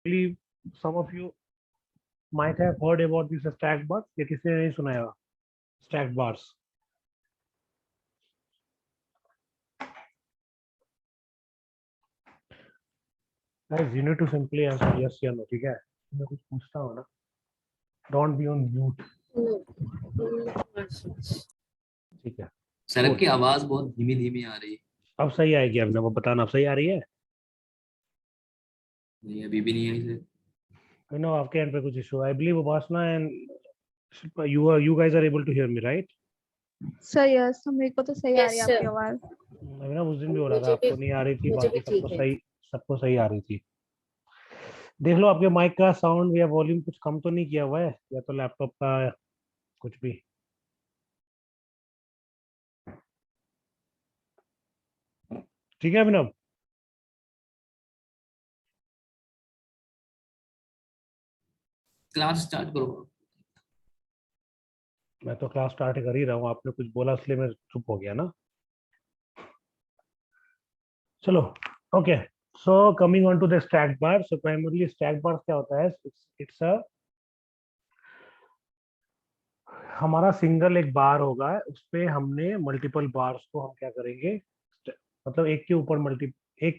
some of you might have heard about this stack bars. ये किसी ने नहीं सुनाया stack bars. Guys, you need to simply answer yes or no. ठीक है? मैं कुछ पूछता हूँ ना. Don't be on mute. ठीक है. सर की आवाज बहुत धीमी धीमी आ रही है. अब सही आएगी अब ना वो बताना अब सही आ रही है? नहीं अभी भी नहीं आई सर. I know आपके end पे कुछ issue. I believe Upasna and you guys are able to hear me, right? Sir yes मेरे को तो सही आ रही है आपकी आवाज. अभी ना उस दिन भी हो रहा था आपको नहीं आ रही थी बाकी सबको सही आ रही थी. देख लो आपके माइक का साउंड या वॉल्यूम कुछ कम तो नहीं किया हुआ है या तो लैपटॉप का कुछ भी. ठीक है अभिनव. क्लास स्टार्ट करो. मैं तो क्लास स्टार्ट कर ही रहा हूँ. आपने कुछ बोला इसलिए मैं चुप हो गया ना. चलो okay. So coming on to the stack bar. So primarily stack bar क्या होता है? इट्स अ हमारा सिंगल एक बार होगा उस पे हमने मल्टीपल बार्स को हम क्या करेंगे मतलब एक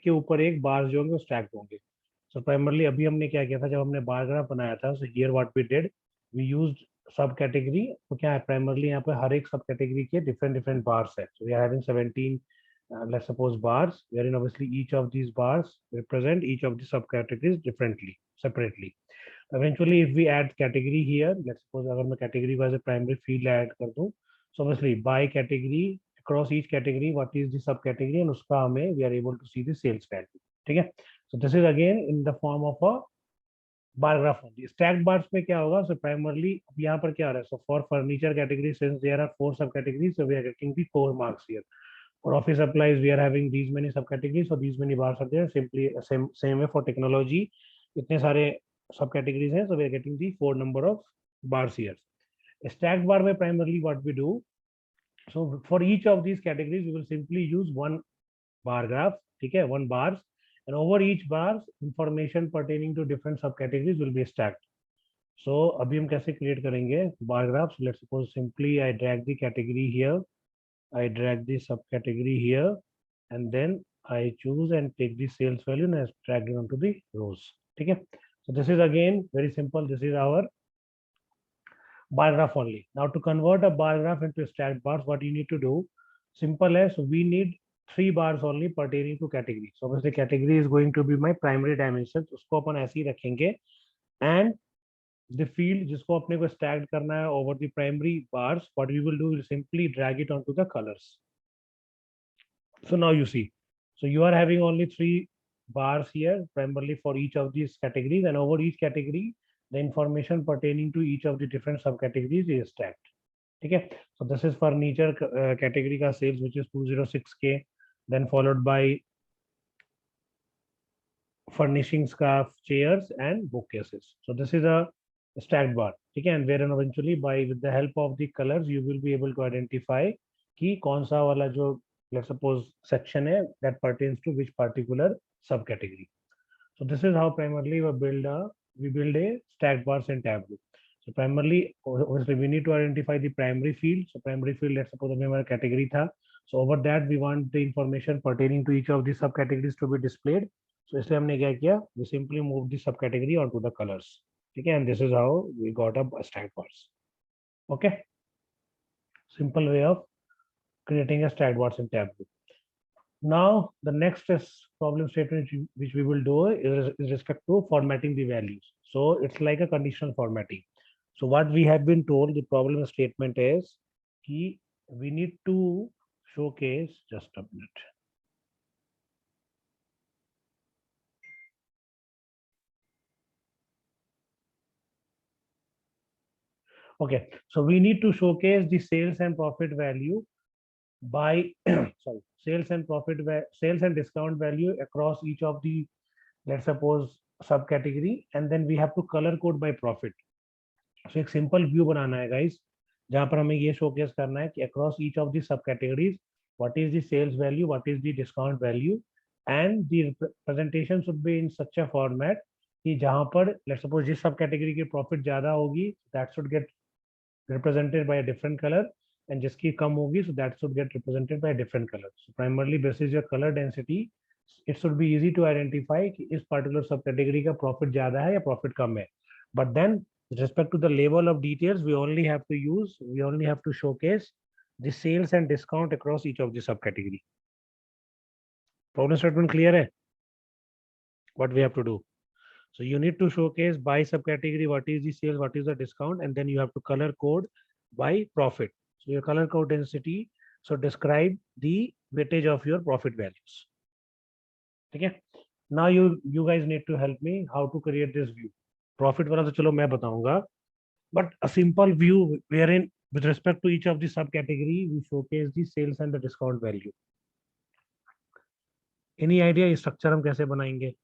के ऊपर एक बार जो होंगे वो स्टैक होंगे. सो प्राइमरली अभी हमने क्या किया था जब हमने बार ग्राफ बनाया था. So here what we did we used sub category. तो क्या है प्राइमरली यहाँ पे हर एक सब कैटेगरी के डिफरेंट बार्स है. So we are having 17 let's suppose bars wherein obviously each of these bars represent each of the subcategories separately. Eventually if we add category here, let's suppose अगर मैं category को as a primary field add कर दूं, so obviously by category across each category what is the subcategory and उसका हमें we are able to see the sales value. ठीक है. So this is again in the form of a bar graph only. Stacked bars में क्या होगा? So primarily यहाँ पर क्या आ रहा है? So for furniture category since there are 4 subcategories so we are getting the 4 marks here. For office supplies, we are having these many subcategories, so these many bars are there. Simply same way for technology, इतने सारे subcategories हैं, so we are getting the 4 number of bars here. A stacked bar में primarily what we do, so for each of these categories, we will simply use one bar graph, ठीक है, one bars, and over each bars, information pertaining to different subcategories will be stacked. So अभी हम कैसे create करेंगे bar graphs? Let's suppose simply I drag the category here. I drag the subcategory here and then I choose and take the sales value and I drag it onto the rows. Okay. So this is again very simple. This is our bar graph only. Now to convert a bar graph into stacked bars, what you need to do? Simple as we need 3 bars only pertaining to category. So obviously category is going to be my primary dimensions. उसको अपन ऐसे ही रखेंगे and the field जिसको अपने को stacked करना है over the primary bars, what we will do is simply drag it onto the colors. So now you see, so you are having only 3 bars here primarily for each of these categories and over each category the information pertaining to each of the different subcategories is stacked. Okay, so this is furniture category ka sales which is 206k, then followed by furnishings ka chairs and bookcases. So this is a stacked bar. Okay, and wherein eventually by with the help of the colors you will be able to identify कि कौन सा वाला जो let's suppose section है that pertains to which particular subcategory. So this is how primarily we build a stacked bars in Tableau. So primarily obviously we need to identify the primary field. So primary field let's suppose अभी हमारा category था. So over that we want the information pertaining to each of the subcategories to be displayed. So इसलिए हमने क्या किया? We simply move the subcategory onto the colors. Okay, and this is how we got a stacked bars. Okay, simple way of creating a stacked bars in Tableau. Now the next is problem statement which we will do is respect to formatting the values. So it's like a conditional formatting. So what we have been told the problem statement is कि we need to showcase just a minute. Okay, so we need to showcase the sales and profit value by sorry, sales and discount value across each of the let's suppose subcategory and then we have to color code by profit. So एक simple view बनाना है guys जहाँ पर हमें ये showcase करना है कि across each of the subcategories what is the sales value, what is the discount value and the presentation should be in such a format कि जहां पर लेट्स सपोज जिस सब कैटेगरी की प्रॉफिट ज्यादा होगी that should get represented by a different color, and जिसकी कम होगी so that should get represented by a different color. So primarily basis your color density it should be easy to identify कि इस particular subcategory का profit ज्यादा है या profit कम है. But then with respect to the level of details we only have to showcase the sales and discount across each of the subcategory. Problem statement clear है? What we have to do? So you need to showcase by subcategory what is the sales, what is the discount, and then you have to color code by profit. So your color code density, so describe the weightage of your profit values. Okay. Now you guys need to help me how to create this view. Profit वाला तो चलो मैं बताऊंगा, but a simple view wherein with respect to each of the subcategory we showcase the sales and the discount value. Any idea ये structure हम कैसे बनाएंगे,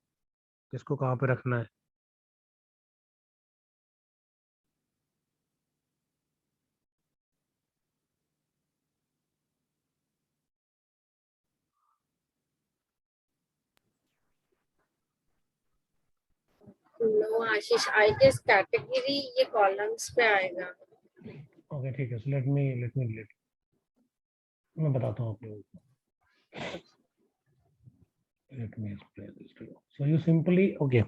किसको कहाँ पे रखना है? No Ashish, I guess category ये कॉलम्स पे आएगा. ओके ठीक है, लेट मी मैं बताता हूँ आप लोगों को. Let me explain this to you. So you simply okay.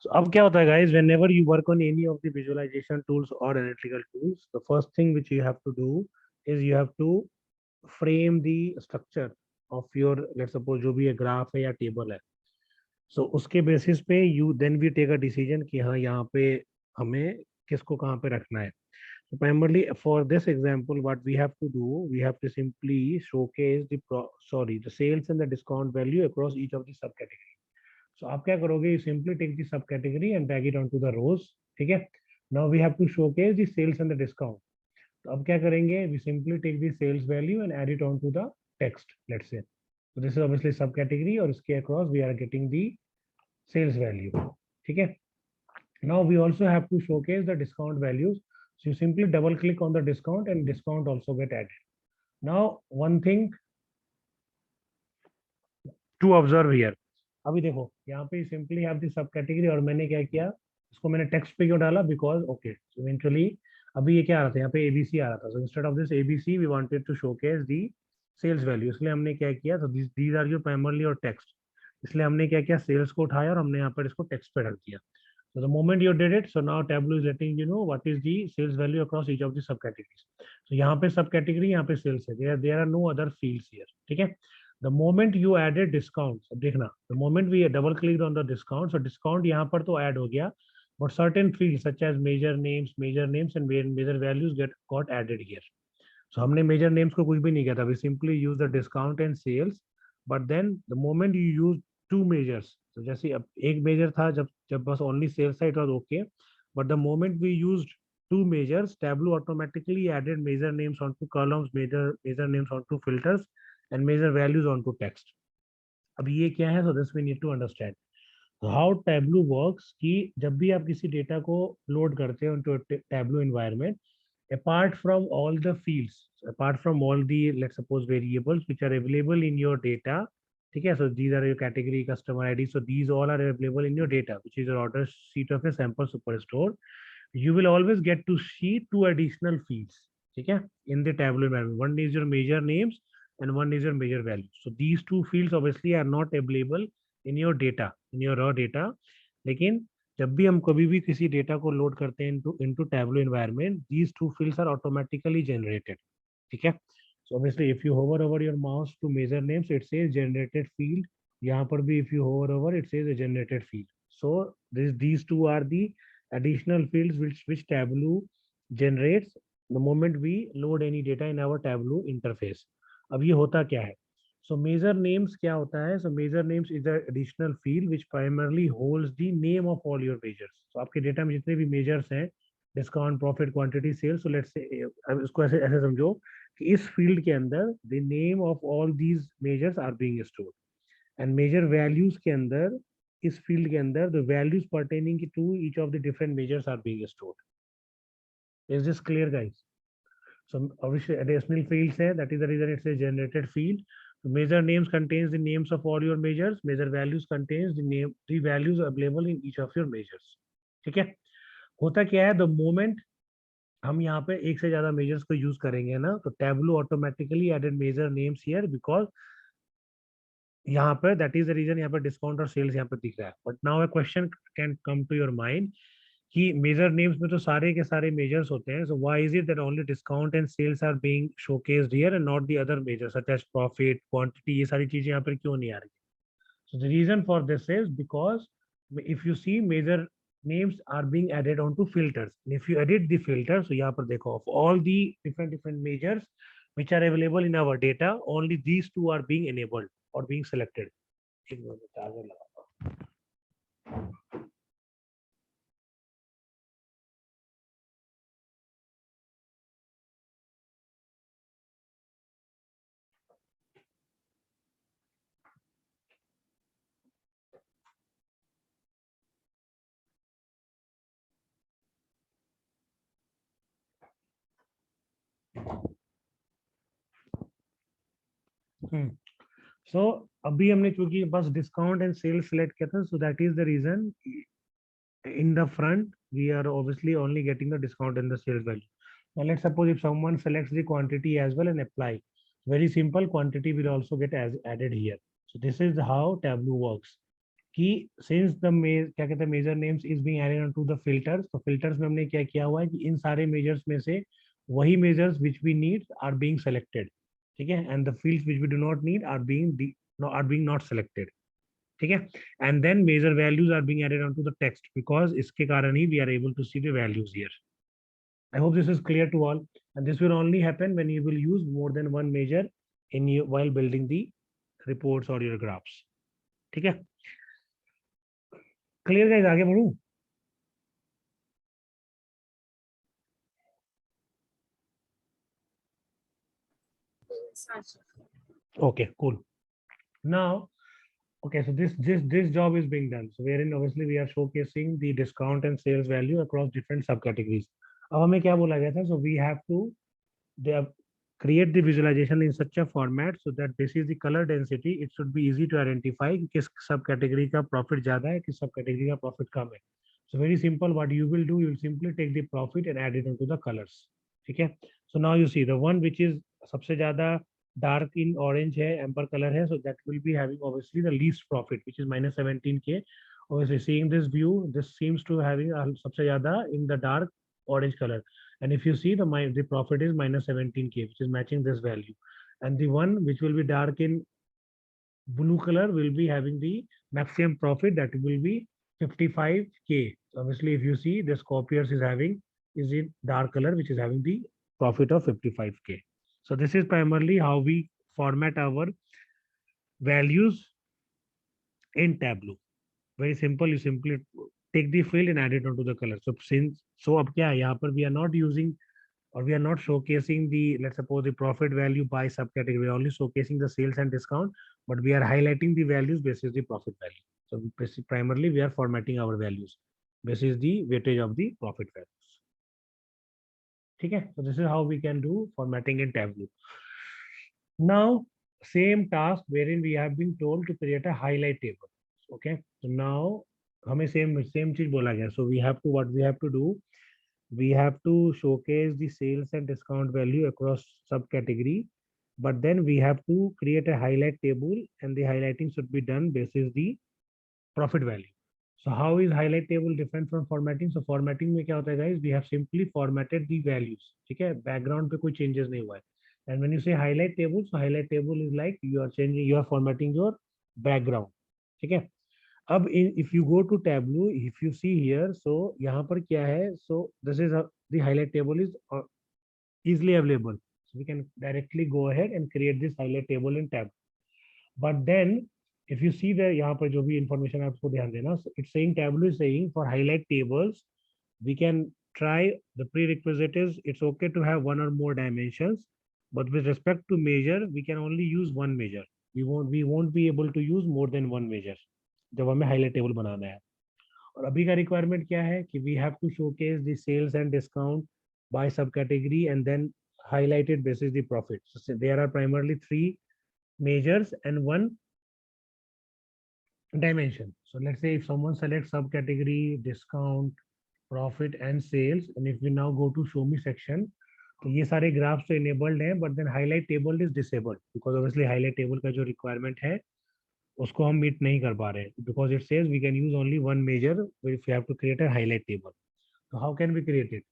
So अब क्या होता है guys, whenever you work on any of the visualization tools or analytical tools, the first thing which you have to do is you have to frame the structure of your, let's suppose जो भी ये graph है या table है. So उसके basis पे you then we take a decision कि हाँ यहाँ पे हमें किसको कहाँ पे रखना है. So primarily for this example, what we have to do, we have to simply showcase the sales and the discount value across each of the subcategory. So आप क्या करोगे? You simply take the subcategory and drag it onto the rows. ठीक है? Now we have to showcase the sales and the discount. तो अब क्या करेंगे? We simply take the sales value and add it onto the text. Let's say. So this is obviously subcategory और इसके across we are getting the sales value. ठीक है? Now we also have to showcase the discount values. So you simply double click on the discount and discount also get added. Now one thing to observe here. अभी देखो यहाँ पे simply have the subcategory और मैंने क्या किया, इसको मैंने text पे क्यों डाला? Because okay, so eventually अभी ये क्या आ रहा था, यहाँ पे ABC आ रहा था. So instead of this ABC we wanted to showcase the sales value. इसलिए हमने क्या किया, so these are your primarily your text. इसलिए हमने क्या किया, sales को उठाया और हमने यहाँ पर इसको text पे रख दिया. So the moment you did it, so now Tableau is letting you know what is the sales value across each of the subcategories. So यहाँ पे subcategory, यहाँ पे sales है. There are no other fields here. ठीक है? The moment you added discounts, अब देखना, the moment we double clicked on the discount, so discount यहाँ पर तो add हो गया, but certain fields such as measure names and measure values got added here. So हमने measure names को कुछ भी नहीं किया था. We simply use the discount and sales, but then the moment you use two measures, so जैसे अब एक measure था जब बस only sales side was okay, but the moment we used two measures, Tableau automatically added measure names onto columns, measure names onto filters, and measure values onto text. अब ये क्या है? So this we need to understand. So how Tableau works कि जब भी आप किसी data को लोड करते हो into Tableau environment, apart from all the fields, apart from all the, let's suppose, variables which are available in your data, ठीक है? So these are your category, customer ID, so these all are available in your data, which is your order sheet of a sample superstore. You will always get to see two additional fields, ठीक है, in the Tableau environment. One is your measure names and one is your measure values. So these two fields obviously are not available in your data, in your raw data. लेकिन जब भी हम कभी भी किसी data को load करते हैं into Tableau environment, these two fields are automatically generated. ठीक है? So obviously if you hover over your mouse to measure names, it says generated field. यहाँ पर भी if you hover over, it says a generated field. So these two are the additional fields which Tableau generates the moment we load any data in our Tableau interface. अब ये होता क्या है? So measure names क्या होता है? So measure names is an additional field which primarily holds the name of all your measures. So आपके data में जितने भी measures हैं, discount, profit, quantity, sales, so let's say अब इसको ऐसे ऐसे समझो कि इस field के अंदर the name of all these measures are being stored, and measure values के अंदर इस field के अंदर the values pertaining to each of the different measures are being stored. Is this clear, guys? So obviously additional fields है, that is the reason it says generated field. Measure names contains the names of all your measures. Measure values contains the values available in each of your measures. ठीक है? होता क्या है, the moment हम यहाँ पे एक से ज्यादा मेजर्स को यूज करेंगे ना, तो Tableau automatically added measure names here because यहाँ पर that is the reason यहाँ पर discount और sales यहाँ पर दिख रहा है. But now a question can come to your mind कि मेजर नेम्स में तो सारे के सारे मेजर्स होते हैं, so why is it that only discount and sales are being showcased here and not the other measures such as profit, quantity, ये सारी चीजें यहाँ पर क्यों नहीं आ रही? So the reason for this is because if you see measure names are being added onto filters. And if you edit the filter, so यहाँ पर देखो of all the different measures which are available in our data, only these two are being enabled or being selected. एक minute में charger लगाता हूँ. So अभी हमने चूंकि बस डिस्काउंट एंड सेल सेलेक्ट किया था, so that is the reason in the front we are obviously only getting the discount and the sales value. Now let's suppose if someone selects the quantity as well and apply, very simple, quantity will also get as added here. So this is how Tableau works कि since the क्या कहते हैं measure names is being added on to the filters, तो filters में हमने क्या किया हुआ है कि इन सारे मेजर्स में से वही measures which we need are being selected. ठीक है, and the fields which we do not need are being not selected. ठीक है, and then measure values are being added on to the text because इसके कारण ही we are able to see the values here. I hope this is clear to all, and this will only happen when you will use more than one measure while building the reports or your graphs. ठीक है, clear guys, आगे बढ़ूं? Okay, cool. Now, okay, so this job is being done. So wherein obviously we are showcasing the discount and sales value across different subcategories. अब हमें क्या बोला गया था? So we have to create the visualization in such a format so that this is the color density. It should be easy to identify किस subcategory का profit ज्यादा है, किस subcategory का profit कम है. So very simple. What you will do, you will simply take the profit and add it into the colors. ठीक है? So now you see the one which is सबसे ज्यादा dark in orange है, amber color है, so that will be having obviously the least profit, which is minus 17K. Obviously, seeing this view, this seems to having सबसे ज्यादा in the dark orange color. And if you see the profit is minus 17K, which is matching this value. And the one which will be dark in blue color will be having the maximum profit, that will be 55K. So obviously, if you see this copiers is in dark color, which is having the profit of 55K. So this is primarily how we format our values in Tableau. Very simple. You simply take the field and add it onto the color. So अब क्या है यहाँ पर we are not using or we are not showcasing the, let's suppose, the profit value by subcategory. We are only showcasing the sales and discount, but we are highlighting the values basis the profit value. So primarily we are formatting our values basis the weightage of the profit values. ठीक है, so this is how we can do formatting in Tableau. Now same task wherein we have been told to create a highlight table. Okay, so now हमें same चीज बोला गया. So what we have to do, we have to showcase the sales and discount value across subcategory, but then we have to create a highlight table and the highlighting should be done basis the profit value. So how is highlight table different from formatting? So formatting में क्या होता है guys? We have simply formatted the values. ठीक है, background पे कोई changes नहीं हुआ है. And when you say highlight table, so highlight table is like you are formatting your background. ठीक है. अब if you go to Tableau, if you see here, so यहाँ पर क्या है? So this is the highlight table is easily available. So we can directly go ahead and create this highlight table in Tableau. But then if you see the यहाँ पर जो भी information आपको ध्यान देना, so it's saying Tableau is saying for highlight tables we can try the prerequisite is it's okay to have one or more dimensions, but with respect to measure we can only use one measure. We won't be able to use more than one measure जब हमें highlight table बनाना है. और अभी का requirement क्या है कि we have to showcase the sales and discount by subcategory and then highlight it basis the profit. So there are primarily three measures and one dimension. So let's say if someone selects subcategory discount, profit and sales, and if we now go to show me section, तो ये सारे graphs तो enabled हैं, but then highlight table is disabled because obviously highlight table का जो requirement है उसको हम meet नहीं कर पा रहे हैं because it says we can use only one measure if we have to create a highlight table. So how can we create it?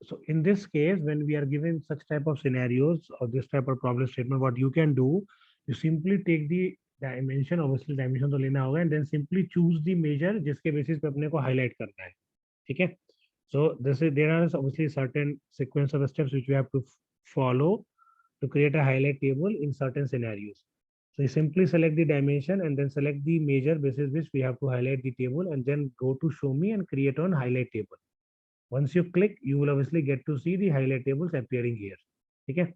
So in this case, when we are given such type of scenarios or this type of problem statement, what you can do, you simply take the dimension, obviously dimension तो लेना होगा, and then simply choose the measure जिसके basis पे अपने को highlight करना है, ठीक है? So there are obviously certain sequence of steps which we have to follow to create a highlight table in certain scenarios. So you simply select the dimension and then select the measure basis which we have to highlight the table, and then go to show me and create on highlight table. Once you click, you will obviously get to see the highlight tables appearing here. Okay,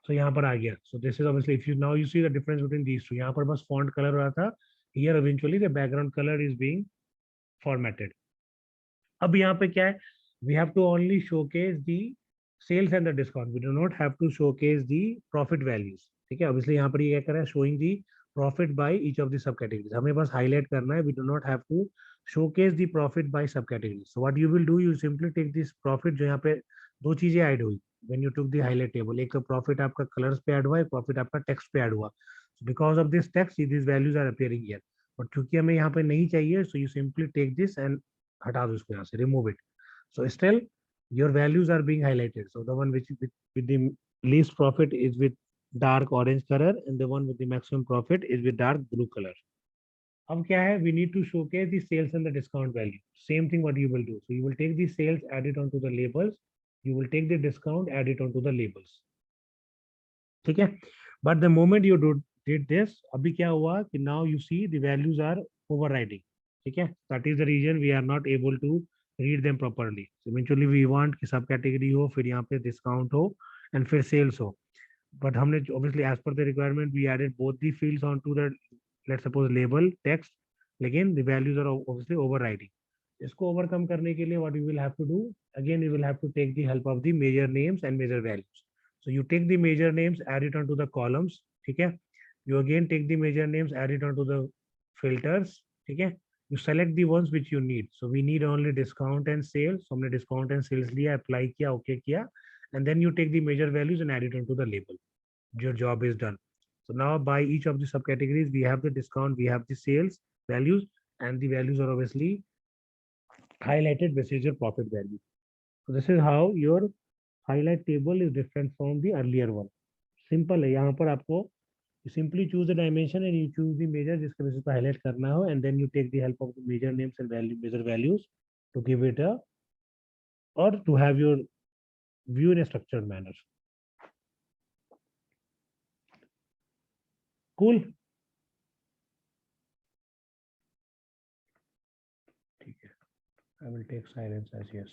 so यहाँ पर आ गया. So this is obviously, if you now you see the difference between these two. यहाँ पर बस font color रहा था. Here eventually the background color is being formatted. अब यहाँ पे क्या है? We have to only showcase the sales and the discount. We do not have to showcase the profit values. ठीक है? Obviously यहाँ पर ये क्या कर रहा है? Showing the profit by each of the subcategories. हमें बस highlight करना है. We do not have to showcase the profit by subcategories. So what you will do, you simply take this profit, जो यहाँ पे दो चीजें ऐड हुई when you took the highlight table. एक तो profit आपका colors पे ऐड हुआ, एक profit आपका text पे ऐड हुआ. So because of this text, these values are appearing here. But क्योंकि हमें यहाँ पे नहीं चाहिए, so you simply take this and हटा दो इसको यहाँ से, remove it. So still your values are being highlighted. So the one which with the least profit is with dark orange color, and the one with the maximum profit is with dark blue color. अब क्या है? We need to showcase the sales and the discount value. Same thing what you will do. So you will take the sales, add it onto the labels. You will take the discount, add it onto the labels. ठीक है? But the moment you did this, अभी क्या हुआ कि now you see the values are overriding. ठीक है? That is the reason we are not able to read them properly. So eventually we want कि सब category हो, फिर यहाँ पे discount हो, and फिर sales हो. But हमने obviously as per the requirement we added both the fields onto the, let's suppose, label text, लेकिन the values are obviously overriding. इसको overcome करने के लिए what you will have to do, again you will have to take the help of the measure names and measure values. So you take the measure names, add it onto the columns, ठीक है? You again take the measure names, add it onto the filters, ठीक है? You select the ones which you need. So we need only discount and sales. So हमने discount and sales लिया, apply किया, okay किया, and then you take the measure values and add it onto the label. Your job is done. So now by each of the subcategories, we have the discount, we have the sales values, and the values are obviously highlighted versus your profit value. So this is how your highlight table is different from the earlier one. Simple है. यहाँ पर आपको you simply choose the dimension and you choose the measure जिसके basis पे highlight करना हो, and then you take the help of the measure names and measure values to give it a, or to have your view in a structured manner. Cool. ठीक है. I will take silence as yes.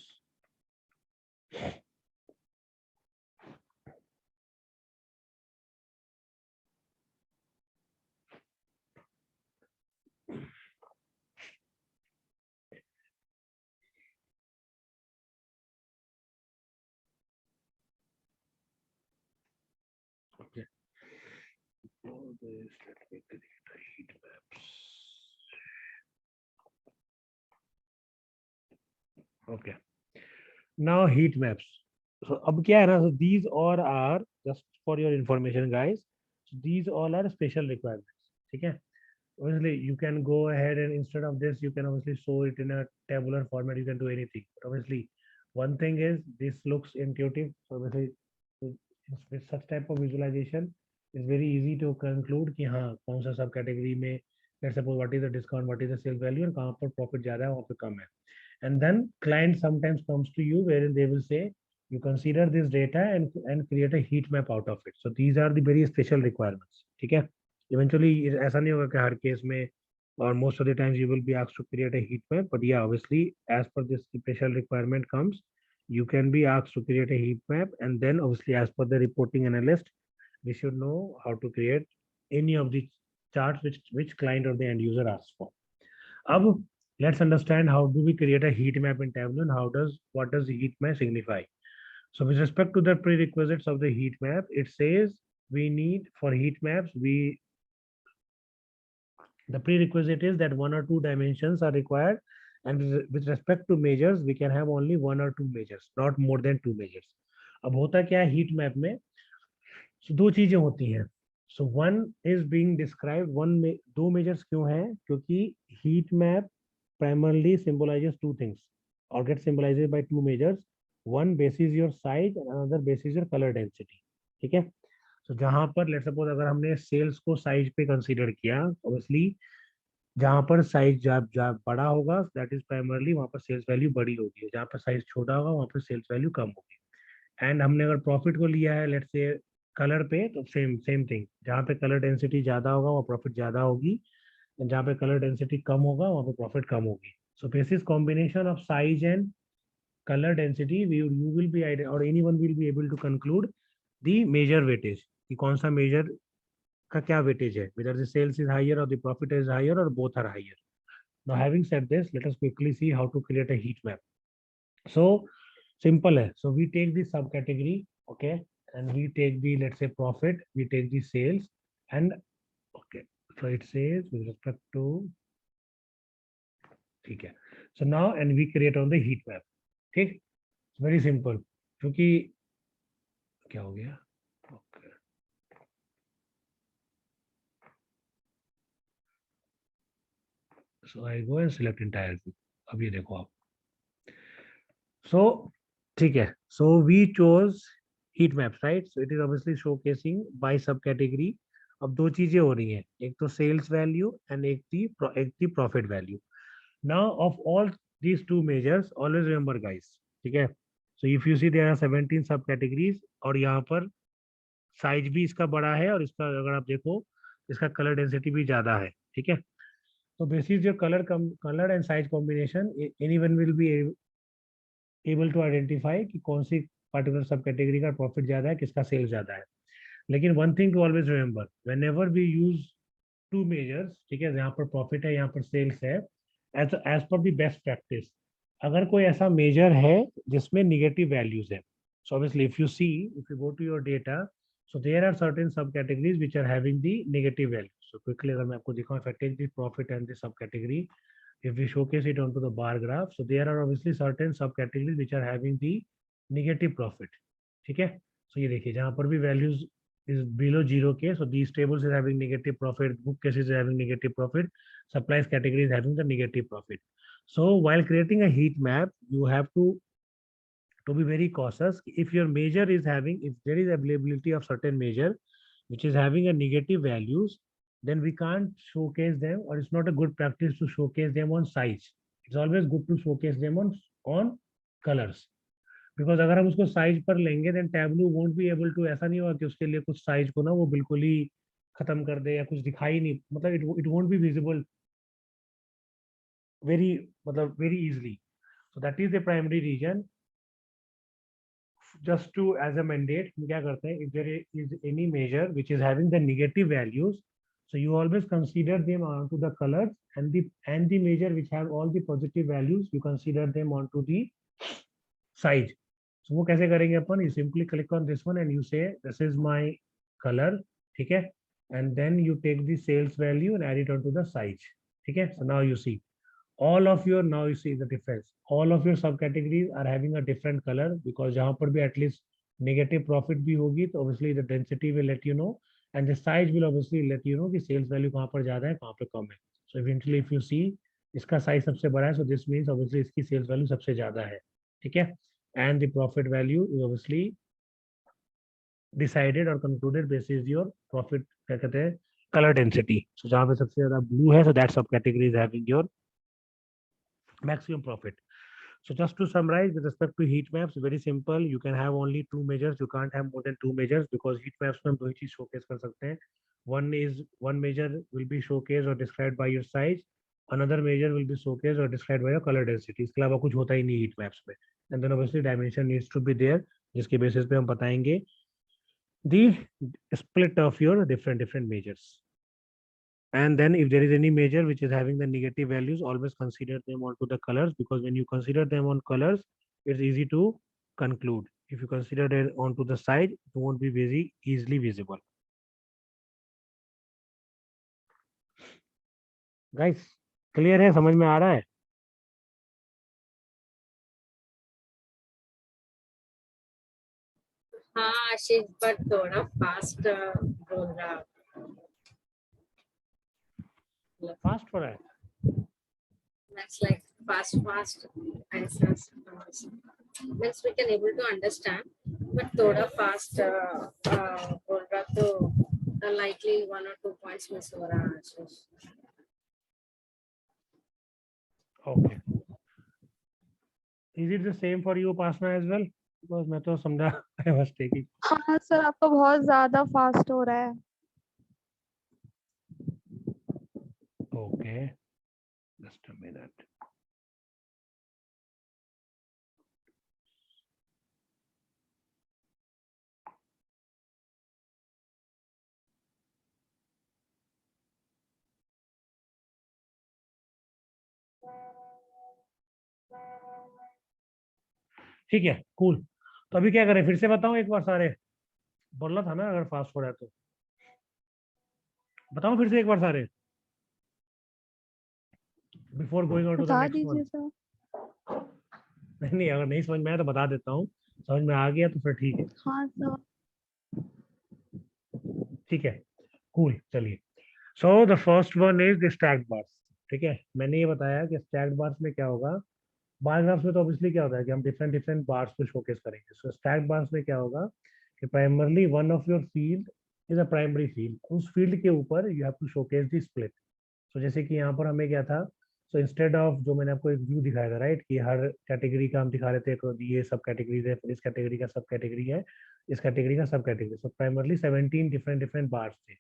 Okay. Before this, let me create a heat maps. Okay. Now heat maps. So अब क्या है ना? So these all are, just for your information, guys. So these all are special requirements. ठीक है? Obviously, you can go ahead and instead of this, you can obviously show it in a tabular format. You can do anything. But obviously, one thing is this looks intuitive. So obviously, with such type of visualization, it's very easy to conclude कि हाँ कौन सा सब category में, let's suppose what is the discount, what is the sales value, और कहाँ पर profit ज़्यादा है, वहाँ पे कम है. And then client sometimes comes to you wherein they will say you consider this data and create a heat map out of it. So these are the very special requirements. ठीक है? Eventually ऐसा नहीं होगा कि हर case में, or most of the times you will be asked to create a heat map. But yeah, obviously as per this special requirement comes, you can be asked to create a heat map, and then obviously as per the reporting analyst, we should know how to create any of the charts which client or the end user asks for. Now let's understand how do we create a heat map in Tableau, and what does the heat map signify. So with respect to the prerequisites of the heat map, it says we need for heat maps, the prerequisite is that one or two dimensions are required, and with respect to measures we can have only one or two measures, not more than two measures. अब होता क्या है heat map में, so दो चीजें होती हैं. So one is being described, दो measures क्यों हैं, क्योंकि heat map primarily symbolizes two things or gets symbolized by two measures. One basis your size and another basis your color density. ठीक है. So जहां पर लेट्स सपोज अगर हमने सेल्स को साइज पे कंसीडर किया, ऑब्वियसली जहां पर साइज बड़ा होगा दैट इज प्राइमरली वहां पर सेल्स वैल्यू बड़ी होगी, जहां पर साइज छोटा होगा वहां पर सेल्स वैल्यू कम होगी. एंड हमने अगर प्रॉफिट को लिया है लेट्स से कलर पे, तो सेम सेम थिंग, जहाँ पे कलर डेंसिटी ज्यादा होगा वहाँ प्रॉफिट ज्यादा होगी, जहाँ पे कलर डेंसिटी कम होगा वहाँ पे प्रॉफिट कम होगी. So basis combination of size and color density you will be or anyone will be able to conclude the major weightage कि कौन सा मेजर का क्या वेटेज है, whether the sales is higher or the profit is higher or both are higher. Now having said this, let us quickly see how to create a heat map. So simple hai. So we take the subcategory, okay, and we take the, let's say, profit, we take the sales, and okay, so it says with respect to, okay, so now and we create on the heat map. ठीक, very simple, क्योंकि क्या हो गया, okay so I go and select entire view. अब ये देखो आप, so ठीक है, so we chose heat maps right. So it is obviously showcasing by sub category. अब दो चीजें हो रही हैं, एक तो सेल्स वैल्यू एंड एक the profit value. Now of all these two measures always remember guys, ठीक है. So if you see there are 17 sub categories और यहाँ पर साइज भी इसका बड़ा है और इसका अगर आप देखो इसका कलर डेंसिटी भी ज्यादा है, ठीक है. तो basis your colour and size combination anyone will be able to identify कि कौन सी पर्टिकुलर सब कैटेगरी का प्रॉफिट ज्यादा है, किसका सेल ज्यादा है. लेकिन one thing to always remember, whenever we use two measures, ठीक है, यहाँ पर प्रॉफिट है यहाँ पर सेल्स है, as per the best practice, अगर कोई ऐसा मेजर है जिसमें निगेटिव वैल्यूज है, so obviously if you go to your data, so there are certain subcategories which are having the negative values. So quickly अगर मैं आपको दिखाऊं, if I take the profit and the subcategory, if we showcase it onto the bar graph, so there are obviously certain subcategories which are having the negative profit. ठीक है, so ये देखिए जहाँ पर भी values is below 0k, so these tables is having negative profit, bookcases is having negative profit, supplies category is having the negative profit. So while creating a heat map, you have to be very cautious. If your measure is having, if there is availability of certain measure which is having a negative values, then we can't showcase them, or it's not a good practice to showcase them on size. It's always good to showcase them on colors, because अगर हम उसको size पर लेंगे then Tableau won't be able to, ऐसा नहीं होगा कि उसके लिए कुछ साइज को ना वो बिल्कुल ही खत्म कर दे या कुछ दिखाई नहीं, मतलब it won't be visible very easily. So that is the primary reason. Just to as a mandate, हम क्या करते हैं, if there is any measure which is having the negative values, so you always consider them onto the colors, and the measure which have all the positive values, you consider them onto the size. So वो कैसे करेंगे अपन, you simply click on this one and you say this is my color, ठीक है, and then you take the sales value and add it onto the size, ठीक है. So now you see all of your, now you see the difference, all of your subcategories are having a different color, because जहाँ पर भी at least negative profit भी होगी तो obviously the density will let you know, and the size will obviously let you know कि sales value कहाँ पर ज्यादा है कहाँ पर कम है. So eventually if you see इसका size सबसे बड़ा है, so this means obviously इसकी sales value सबसे ज्यादा है, ठीक है, and the profit value is obviously decided or concluded basis your profit, क्या कहते हैं, color density. So जहाँ पे सबसे ज्यादा blue है, so that subcategory is having your maximum profit. So just to summarize with respect to heat maps, very simple, you can have only two measures, you can't have more than two measures, because heat maps में हम दो ही चीज showcase कर सकते हैं. One measure will be showcased or described by your size, another measure will be showcased or described by your color density. इसके अलावा कुछ होता ही नहीं heat maps में. And then obviously dimension needs to be there, जिसके basis पे हम बताएंगे the split of your different measures. And then if there is any measure which is having the negative values, always consider them onto the colors, because when you consider them on colors, it's easy to conclude. If you consider it onto the side, it won't be very easily visible. Guys clear है, समझ में आ रहा है? हाँ आशीष पर थोड़ा fast बोल रहा फास्ट हो रहा है? That's like fast answers. Means we can able to understand, but थोड़ा fast बोल रहा तो likely 1 or 2 points miss हो रहा है Ashish. Okay, is it the same for you Upasana as well? Because मैं तो समझा आई वाज टेकिंग। हाँ सर, आपका बहुत ज्यादा फास्ट हो रहा है। Okay, just a minute. ठीक है, कूल। तो अभी क्या करें, फिर से बताऊं एक बार सारे? बोलना था ना अगर फास्ट हो रहा है तो। बताऊं फिर से एक बार सारे before going on to the बता नेक्स्ट वन? दीजिए सर। नहीं नहीं, अगर नहीं समझ में आया तो बता देता हूँ, समझ में आ गया तो फिर ठीक है। हाँ सर। ठीक है, कूल, चलिए। So the first one is the stacked bars. ठीक है, मैंने ये बताया कि स्टैक्ड बार्स में क्या होगा। बार ग्राफ्स में तो ऑब्वियसली क्या होता है कि हम डिफरेंट डिफरेंट बार्स को शोकेस करेंगे। सो स्टैक्ड बार्स में क्या होगा कि primarily one of your field is a primary field, उस फील्ड के ऊपर you have to showcase the split. तो जैसे कि यहाँ पर हमें क्या था, सो इंस्टेड ऑफ जो मैंने आपको एक व्यू दिखाया था राइट, कि हर कैटेगरी का हम दिखा रहे थे ये सब कैटेगरीज है, फिर इस कैटेगरी का सब कैटेगरी है, इस कैटेगरी का sub category. So primarily 17 different different bars थे।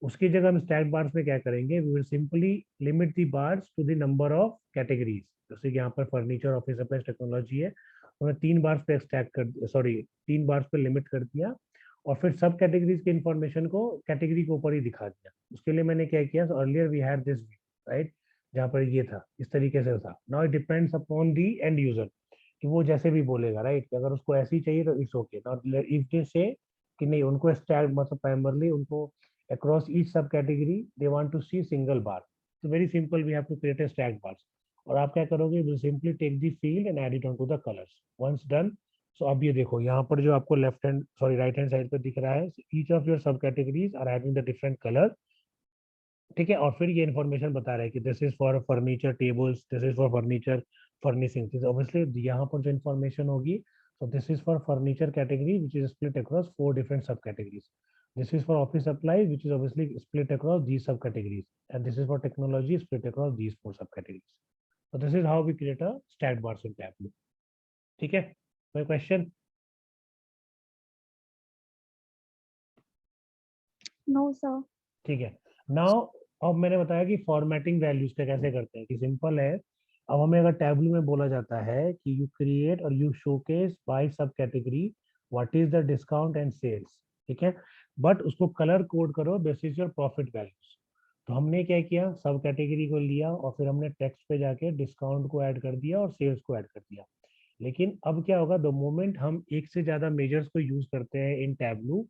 उसकी जगह हम स्टैक बार्स में क्या करेंगे, we will simply limit the bars to the number of categories. जैसे कि यहाँ पर फर्नीचर, ऑफिस सप्लाइज, टेक्नोलॉजी है, तो हमने 3 बार्स पे स्टैक कर, सॉरी 3 बार्स पे लिमिट कर दिया, और फिर सब कैटेगरीज के इंफॉर्मेशन को कैटेगरी के ऊपर ही दिखा दिया। उसके लिए मैंने क्या किया, earlier we had this right, जहाँ पर ये था इस तरीके से था। Now it depends upon the end user कि वो जैसे भी बोलेगा राइट, अगर उसको ऐसे ही चाहिए तो it's okay. Now if they से कि नहीं, उनको स्टैक मतलब प्राइमरली उनको across each subcategory they want to see single bar, so very simple, we have to create a stack bars। और आप क्या करोगे, you will simply take the field and add it onto the colors once done। so अब ये देखो यहाँ पर जो आपको left hand sorry right hand side पे दिख रहा है, each of your subcategories are having the different color। ठीक है, और फिर ये इन्फॉर्मेशन बता रहा है कि this is for furniture tables, this is for furniture furnishing. Obviously यहाँ पर जो इन्फॉर्मेशन होगी, so this is for furniture category which is split across 4 different subcategories, this is for office supplies which is obviously split across these subcategories, and this is for technology split across these 4 subcategories। so this is how we create a stat bars in Tableau। ठीक है, कोई question? No sir. ठीक है, now अब मैंने बताया कि formatting values का कैसे करते हैं, कि सिंपल है। अब हमें अगर टैबलू में बोला जाता है कि यू क्रिएट और you showcase by sub category what is the discount and sales, ठीक है, बट उसको कलर कोड करो बेसिस योर प्रॉफिट वैल्यूज। तो हमने क्या किया, सब कैटेगरी को लिया और फिर हमने टेक्स्ट पे जाके डिस्काउंट को ऐड कर दिया और सेल्स को ऐड कर दिया। लेकिन अब क्या होगा, द मोमेंट हम एक से ज्यादा मेजर्स को यूज करते हैं इन टैबलू,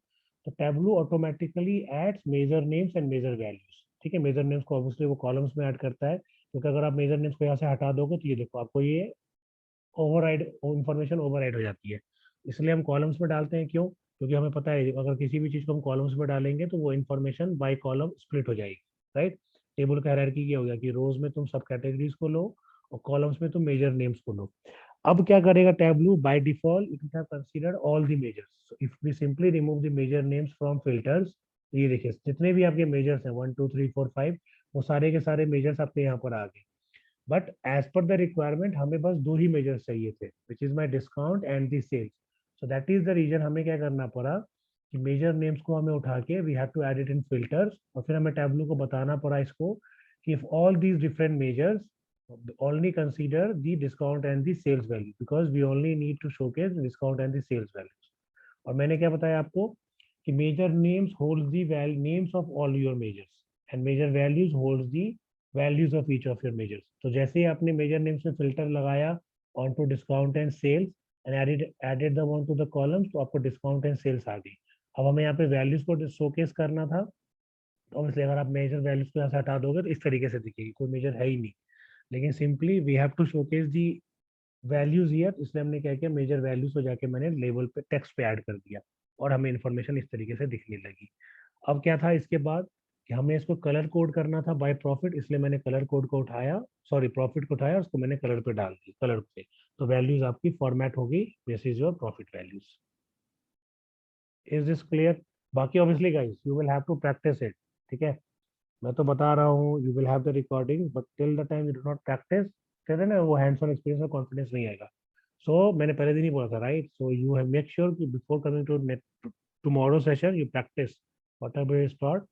तो Tableau automatically adds measure names and measure values. ठीक है, मेजर नेम्स को ऑब्वियसली वो कॉलम्स में ऐड करता है, क्योंकि अगर आप मेजर नेम्स को यहाँ से हटा दोगे तो ये देखो आपको ये ओवरराइड इंफॉर्मेशन ओवरराइड हो जाती है। इसलिए हम कॉलम्स में डालते हैं, क्यों? क्योंकि हमें पता है अगर किसी भी चीज को हम कॉलम्स में डालेंगे तो वो इन्फॉर्मेशन बाय कॉलम स्प्लिट हो जाएगी राइट। टेबल का हायरार्की क्या हो गया कि रोज में तुम सब कैटेगरीज को लो और कॉलम्स में तुम मेजर नेम्स को लो। अब क्या करेगा Tableau, by default it have considered all the measures. So if we simply remove the measure names from filters, तो ये देखिए जितने भी आपके मेजर्स हैं 1 2 3 4 5, वो सारे के सारे मेजर्स आपके यहाँ पर आ गए। But as per the requirement हमें बस 2 ही मेजर्स चाहिए थे, which is my discount and the sales. So that is the reason हमें क्या करना पड़ा कि मेजर नेम्स को हमें उठा के we have to add it in filters, और फिर हमें टैबलू को बताना पड़ा इसको कि if all these different measures only consider the discount and the sales value, because we only need to showcase the discount and the sales values। और मैंने क्या बताया आपको कि measure names holds the names of all your measures and measure values holds the values of each of your measures. तो जैसे ही आपने मेजर नेम्स में फिल्टर लगाया on two discount and sales and added the one to the columns, तो आपको discount and sales आ गई। अब हमें यहाँ पे वैल्यूज को शोकेस करना था, ऑब्वियसली अगर आप मेजर वैल्यूज को यहाँ से हटा दोगे तो इस तरीके से दिखेगी, कोई मेजर है ही नहीं। लेकिन simply we have to showcase the values here, इसलिए हमने क्या किया, मेजर वैल्यूज को जाके मैंने लेबल पे टेक्स्ट पे ऐड कर दिया और हमें इन्फॉर्मेशन इस तरीके से दिखने लगी। अब क्या था इसके बाद कि हमें इसको कलर कोड करना था बाय प्रॉफिट, इसलिए मैंने कलर कोड को उठाया, सॉरी प्रॉफिट को उठाया, उसको मैंने कलर पे डाल दी, कलर पे। तो वैल्यूज आपकी फॉर्मेट हो गई, this is your profit values. Is this clear? बाकी obviously guys you will have to practise it, ठीक है? मैं तो बता रहा हूँ you will have the recording, but till the time you do not practise, कहते हैं ना वो हैंड्स ऑन एक्सपीरियंस में कॉन्फिडेंस नहीं आएगा। सो मैंने पहले दिन ही बोला था, right? So you have make sure कि before coming to tomorrow session you practice whatever is taught,